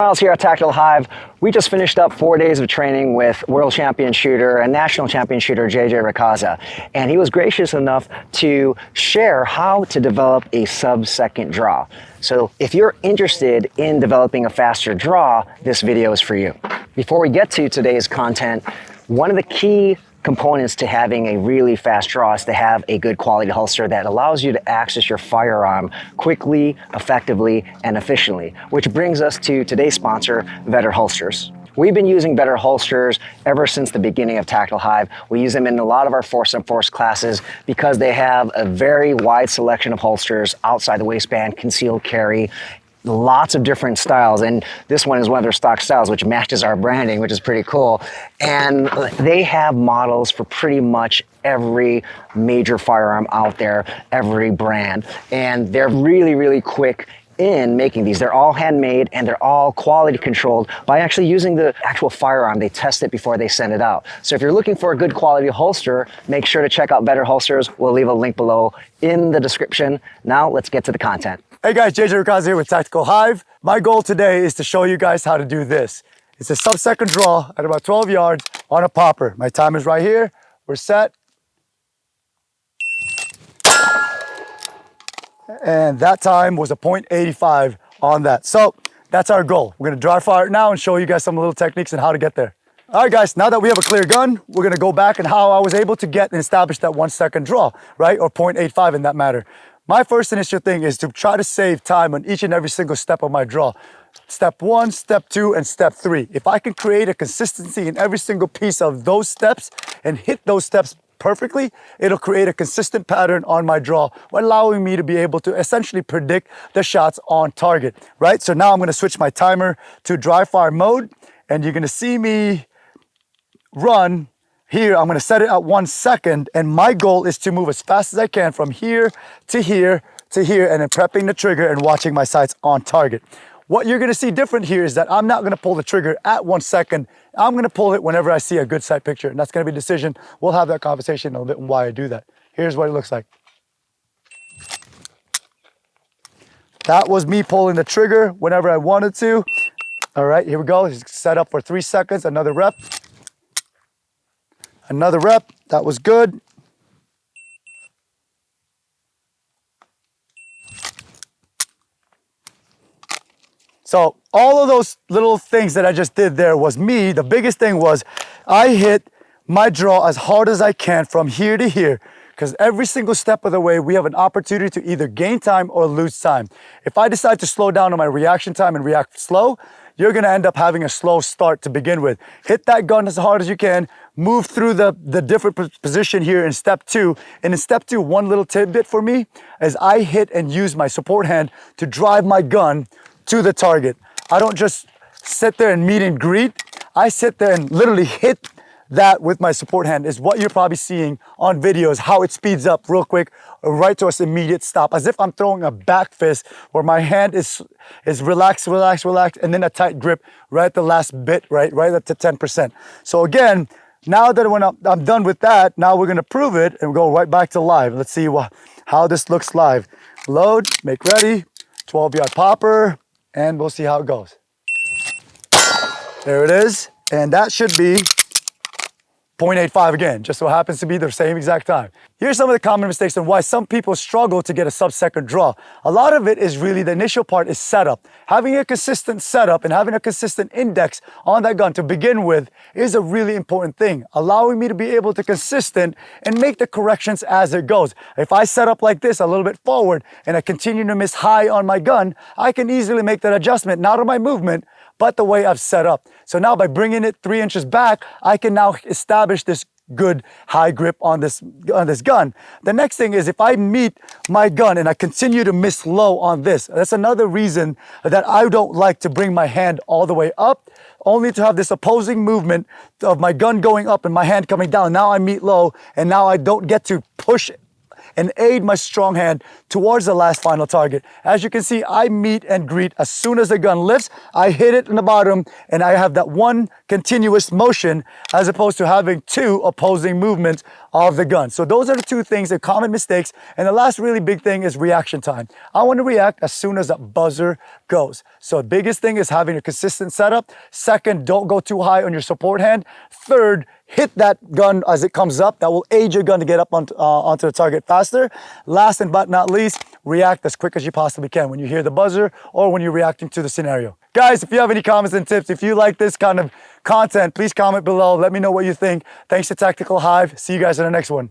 Miles here at Tactical Hyve. We just finished up 4 days of training with world champion shooter and national champion shooter JJ Racaza, and he was gracious enough to share how to develop a sub-second draw. So if you're interested in developing a faster draw, this video is for you. Before we get to today's content, one of the key components to having a really fast draw is to have a good quality holster that allows you to access your firearm quickly, effectively, and efficiently, which brings us to today's sponsor, Better Holsters. We've been using Better Holsters ever since the beginning of Tactical Hyve. We use them in a lot of our Force and Force classes because they have a very wide selection of holsters outside the waistband, concealed carry, lots of different styles, and this one is one of their stock styles, which matches our branding, which is pretty cool. And they have models for pretty much every major firearm out there, every brand, and they're really quick in making these. They're all handmade and they're all quality controlled by actually using the actual firearm. They test it before they send it out. So if you're looking for a good quality holster, make sure to check out Better Holsters. We'll leave a link below in the description. Now let's get to the content. Hey guys, JJ Racaza here with Tactical Hyve. My goal today is to show you guys how to do this. It's a sub-second draw at about 12 yards on a popper. My time is right here. We're set. And that time was a .85 on that. So that's our goal. We're gonna dry fire it now and show you guys some little techniques and how to get there. All right guys, now that we have a clear gun, we're gonna go back and how I was able to get and establish that 1 second draw, right? Or .85 in that matter. My first initial thing is to try to save time on each and every single step of my draw. Step 1, step 2, and step 3. If I can create a consistency in every single piece of those steps and hit those steps perfectly, it'll create a consistent pattern on my draw, allowing me to be able to essentially predict the shots on target, right? So now I'm gonna switch my timer to dry fire mode, and you're gonna see me run. Here, I'm gonna set it at 1 second, and my goal is to move as fast as I can from here to here to here, and then prepping the trigger and watching my sights on target. What you're gonna see different here is that I'm not gonna pull the trigger at 1 second. I'm gonna pull it whenever I see a good sight picture, and that's gonna be a decision. We'll have that conversation in a little bit on why I do that. Here's what it looks like. That was me pulling the trigger whenever I wanted to. All right, here we go. It's set up for 3 seconds, another rep. Another rep, that was good. So all of those little things that I just did there was me. The biggest thing was I hit my draw as hard as I can from here to here, because every single step of the way, we have an opportunity to either gain time or lose time. If I decide to slow down on my reaction time and react slow, you're gonna end up having a slow start to begin with. Hit that gun as hard as you can, move through the different position here in step 2. And in step 2, one little tidbit for me is I hit and use my support hand to drive my gun to the target. I don't just sit there and meet and greet. I sit there and literally hit that with my support hand. Is what you're probably seeing on videos, how it speeds up real quick, right to its immediate stop, as if I'm throwing a back fist where my hand is relaxed, and then a tight grip right at the last bit, right at the 10%. So again, now that when I'm done with that, now we're gonna prove it and go right back to live. Let's see how this looks live. Load, make ready, 12-yard popper, and we'll see how it goes. There it is, and that should be .85 again, just so happens to be the same exact time. Here's some of the common mistakes and why some people struggle to get a sub-second draw. A lot of it is really the initial part is setup. Having a consistent setup and having a consistent index on that gun to begin with is a really important thing, allowing me to be able to consistent and make the corrections as it goes. If I set up like this a little bit forward and I continue to miss high on my gun, I can easily make that adjustment, not on my movement, but the way I've set up. So now by bringing it 3 inches back, I can now establish this good high grip on this gun. The next thing is if I meet my gun and I continue to miss low on this, that's another reason that I don't like to bring my hand all the way up, only to have this opposing movement of my gun going up and my hand coming down. Now I meet low, and now I don't get to push and aid my strong hand towards the last final target. As you can see, I meet and greet as soon as the gun lifts. I hit it in the bottom, and I have that one continuous motion as opposed to having two opposing movements of the gun. So those are the two things, the common mistakes. And the last really big thing is reaction time. I want to react as soon as that buzzer goes. So the biggest thing is having a consistent setup. Second, don't go too high on your support hand. Third, hit that gun as it comes up. That will aid your gun to get up onto the target faster. Last but not least, react as quick as you possibly can when you hear the buzzer or when you're reacting to the scenario. Guys, if you have any comments and tips, if you like this kind of content, please comment below. Let me know what you think. Thanks to Tactical Hyve. See you guys in the next one.